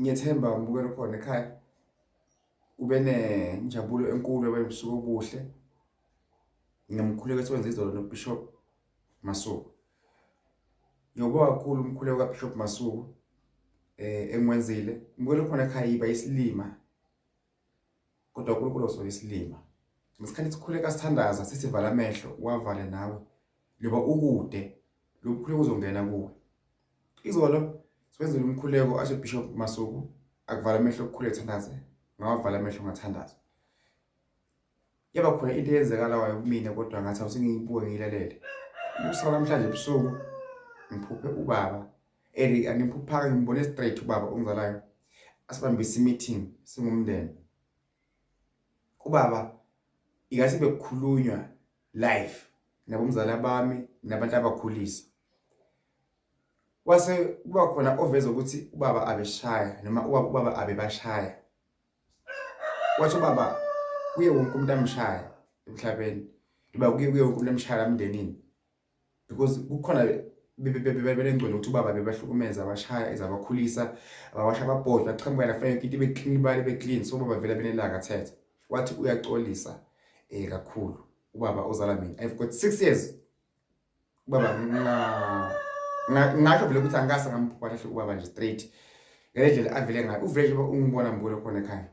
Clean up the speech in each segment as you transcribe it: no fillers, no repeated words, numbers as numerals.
Ngiyethemba umbukelo khona ekhaya ube nenjabulo enkulu ebusuku obuhle ngemkhuleko esiwenza izolo noBishop Masuku. Ngiyobonga kakhulu umkhuleko kaBishop Masuku engwenzile. Umbukelo khona ekhaya iba isilima kodwa uNkulunkulu uzola isilima. Ngesikhathi sikhuleka sithandaza sisivala amehlo wavale nawe liba ukude lo mkhuleko uzongena kuwe. Izolo siwenzile umkhuleko asho Bishop Masuku akuvala amehlo okukhuleka thandaze ngawavala amehlo ngathandaza. Yaba khona into eyenzekalayo kumina kodwa ngathi awusengiyibuke ngiyilalele. Usuku namhlanje ebusuku ngiphuphe ubaba angimphupha ngimbone straight ubaba ongizalayo asibambisa meeting singumndeni. Ubaba ingathi bekukhulunywa live nabomzala bami nabantu abakhulisa. Wase kuba khona oveza ukuthi ubaba abeshaya noma ubaba abebashaya. Wathi ubaba kuye wonke umuntu amshaya emhlabeni. Liba kuye wonke umuntu amshaya emndenini. Because kukhona belengcwele ukuthi ubaba bebahlukumeza abashaya ezabakhulisa abawasha ababhodla aqhamuka la fanele into beclean bale beclean so ubaba vela benelanga thethe. Wathi uyaxolisa kakhulu ubaba ozala mina. I've got 6 years. Ubaba ngasho vele ukuthi angase ngamphupha kahle ubaba nje straight. Ngale ndlela avele ngayo uvele nje ungibona mbukelo khona ekhaya.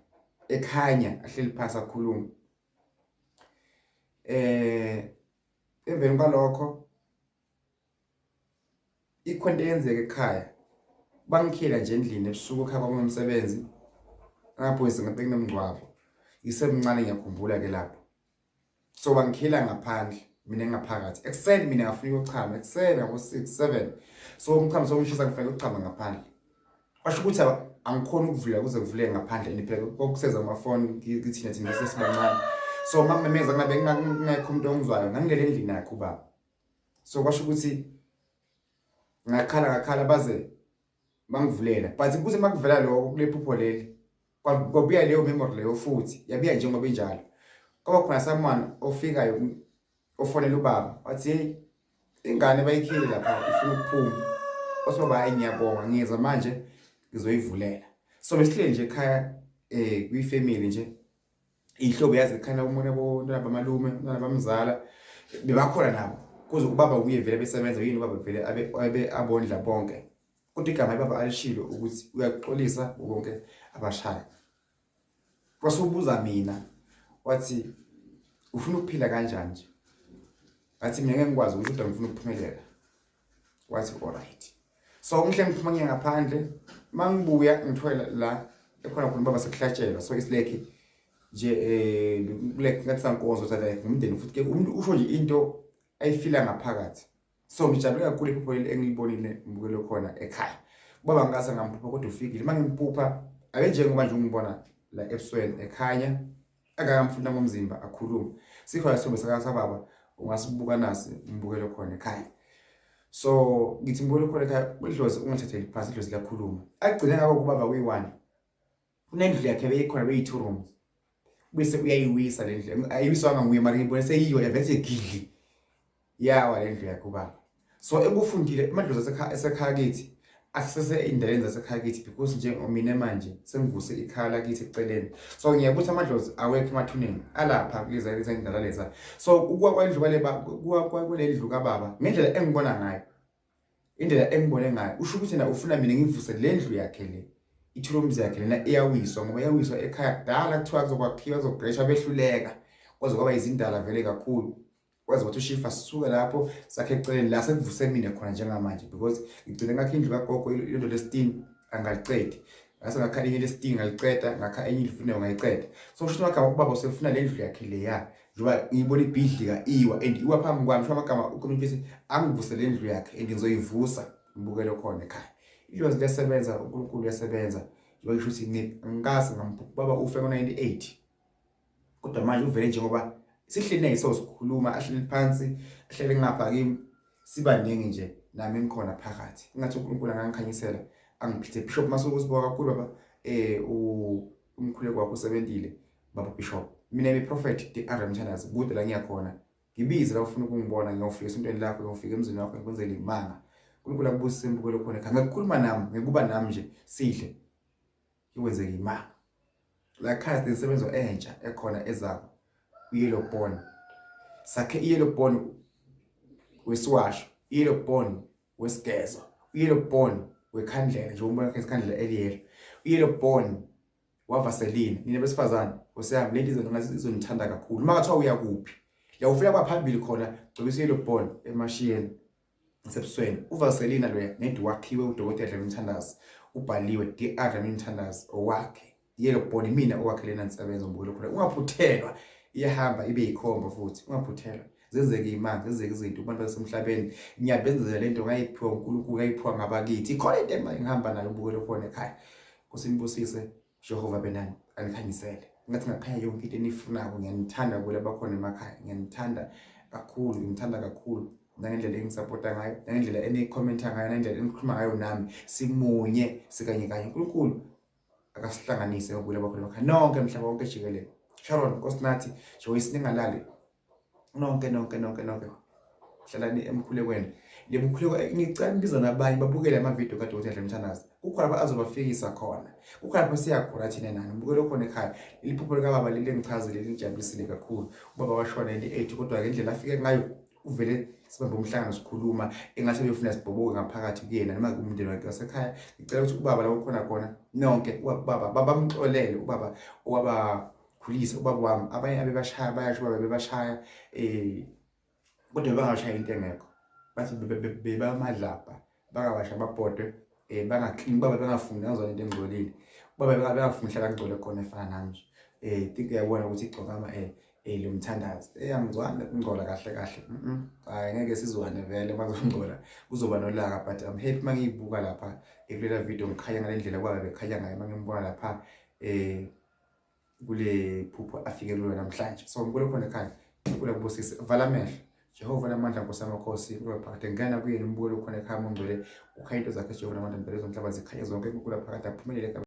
Ekhanya ahleli phansi akhuluma. Emveni kwalokho ikhonto yenzeka ekhaya. Bangikhela nje endlini ebusuku ekhaya kwakunomsebenzi. Ngaphoyisa ngaphe nomngcwabo. Isemncane ngiyakhumbula ke lapho. So bangikhela ngaphandle mina engaphakathi. Ekseni mina ngafika ukuchama ekseni ngo6 7. So umchamo somshisa ngifike ukuchama ngaphandle. Washo ukuthi angikhona ukuvula kuze kuvuleke ngaphandle niphela kokuseza amafoni thina sesibancane. So mamemeza ngabe ngingekho umuntu ongizwayo ngangilele endlini yakhe ubaba. So kwasho ukuthi ngakhala baze bangivulela but kuze makuvela lokho kulephupho leli kwabuya leyo memory leyo futhi yabiya njengoba enjalo. Kwaba khona someone ofikayo ofonela ubaba wathi hey ingane bayikhile lapha ifuna ukuphuma. Wathi baba hayi ngiyabonga ngiza manje ngizoyivulela. So besihleli nje ekhaya kuyifamily nje ihlobo yazi ekhaya umuntu abona bamalume nabamzala bebakhona nabo kuze ubaba uye vele besebenza yini ubaba vele abe abondla bonke. Kodwa igama ibaba alishilo ukuthi uyaxolisa bonke abashaya. Wasubuza mina wathi ufuna ukuphila kanjani nje? Ngathi mina ngeke ngikwazi ukuthi ngifuna ukuphumelela. Wathi alright. So ngihle ngiphuma ngaphandle mangibuya ngithola la ekhona khona baba sekuhlatshelwa so isileke nje like ngathi sankonzo thatha umndeni futhi ke umuntu usho nje into ayifila ngaphakathi. So ngijabule kakhulu iphupho engilibonile mbukelo khona ekhaya. Ubaba ngase ngamphupha kodwa ufikile mangimpupha ake njengoba nje ungibona la ebusweni ekhanya akamfunda ngomzimba akhuluma. Sikho la sombe sakababa ungasibuka nasi mbukelo khona ekhaya. So ngithi mbukelo khona ekhaya udlozi ungathatheli phansi idlozi liyakhuluma. Agcine ngako kubaba kuyi1. Unendlu yakhe beyikhona beyi2 rooms. Bese uyayiwisa le ndlu. Ayiwiswanga nguye mara ngibone seyiyo yavethe gidli. Yawa le ndlu yakhe ubaba. So ekufundile amadlozi esekhaya kithi asese indaweni zasekhaya kithi because nje mina manje sengivuse ikhala lakithi eceleni. So ngiyabuthi amadlozi awekho emathuneni alapha kuleza indala leza. So ukwa kwendlu kwale ndlu kababa ngendlela engibona ngayo. Indlela engibone ngayo usho ukuthi na ufuna mina ngivuse le ndlu yakhe le. Ithroms yakhe lena iyawiswa ngoba iyawiswa ekhaya kudala kuthiwa kuzokwakhiwa kuzogresha behluleka. Kwaze kwaba izindala vele kakhulu. Kwaze wathi ushifa sisuka lapho sakhe eceleni la sekuvuse mina khona njengamanje because ngigcine ngakho indlu kagogo into lesitini angaliqedi. Ngase ngakhala enye lesitini ngaliceda ngakha enye indlu futhi ngayiceda. So usho amagama ubaba usefuna le ndlu yakhe le ya. Njoba ngiyibona ibhidlika iwa and iwa phambi kwami usho amagama ukomphisi angivuse le ndlu yakhe and ngizoyivusa mbukelo khona ekhaya. Ilozi lesebenza uNkulunkulu uyasebenza. Njoba ngisho ukuthi ngingase ngamphupha baba ufe ngo98. Kodwa manje uvele njengoba sihleli nayiso sikhuluma ahleli phansi ahleli ngapha kimi sibaningi nje nami ngikhona phakathi. Ngathi uNkulunkulu angangikhanyisela angiphithe Bishop Masuku usiboka kakhulu baba umkhuleko wakho usebentile baba Bishop. Mina ngiprofeti DRM Mthandazi kude la ngiyakhona. Ngibize la ufuna ukungibona ngiyofika esintweni lakho ngiyofika emzini wakho ngikwenzele imanga. uNkulunkulu akubusise imbukelo khona ekhaya. Ngikukhuluma nami ngikuba nami nje sidle. ikwenzeke imanga la khaya sisebenzo entsha ekhona ezako yellow bone sakhe yellow bone wesiwasho yellow bone wesigezo yellow bone wekhandlela nje umbona ikhandlela eliyelo yellow bone wavaseline nina besifazane usiyami ladies ngathi izonithanda kakhulu makathiwa uya kuphi la ufika kwaphambili khona gcobisa yellow bone emashiyeni sebusweni uvaseline lo nedi wakhiwe udokotela Dlamini-Mthandazi ubhaliwe Dr. Dlamini-Mthandazi owakhe yellow bone mina owakhelena insebenzo umbukelo khona ungaphuthelwa iyahamba ibe yikhomba futhi ungaphuthelwa zenzeke imanga zenzeke izinto kubantu basemhlabeni ngiyabenzela lento ngayiphiwa uNkulunkulu ngayiphiwa ngabakithi ikhona into engihamba nayo umbukelo khona ekhaya kusimbusise Jehova benani anikhanyisele ngathi ngakhaya yonke into enifunayo ngiyanithanda kule bakhona emakhaya ngiyanithanda kakhulu ngithanda kakhulu nangendlela engisupporta ngayo nangendlela enikhomenta ngayo nangendlela enikhuluma ngayo nami simunye sikanye kanye uNkulunkulu akasihlanganise ngobule bakhona emakhaya nonke emhlaba wonke jikelele Sharon Nkosinathi Joyce ningalali nonke hlalani emkhulekweni le mkhuleko ngicela nibiza nabanye babukele ama-video kaDokotela Dlamini-Mthandazi kukhona azobafikisa khona kukhona lapho siyakhona thina nani mbukelo khona ekhaya liphupho likababa leli ngichazile lijabulisile kakhulu ubaba washona into kodwa ngendlela afike ngayo uvele sibambe umhlangano sikhuluma engathi befuna sibhoboke ngaphakathi kuyena noma kumndeni wakhe wasekhaya ngicela ukuthi ubaba la khona nonke ubaba babamxolele ubaba khulisa ubaba wami abanye abebashaya bayasho ubaba bebashaya kodwa bangashaya into engekho bathi bebamadlapha bangabasha babhodwe bangaclean baba bengafuni ngazona into engcolile baba bengafuni hlala ngcole khona efana nami think uyabona ukuthi igcokama lo Mthandazi eyangizwana ngcola kahle hayi ngeke sizwane vele mazongcola kuzoba nolaka but I'm happy mangiyibuka lapha kulela video ngikhaya ngalendlela kwabe bekhaya ngayo mangimbuka lapha kule phupho afike kulo namhlanje so ngibule khona ekhaya kula kubusisa vala amehlo Jehova namandla Nkosi amakhosi uphakade ngena kuyena umbukelo khona ekhaya mongcwele ukhaya into zakhe Jehova namandla impela zonke zikhaya zonke kukhula phakade aphumelele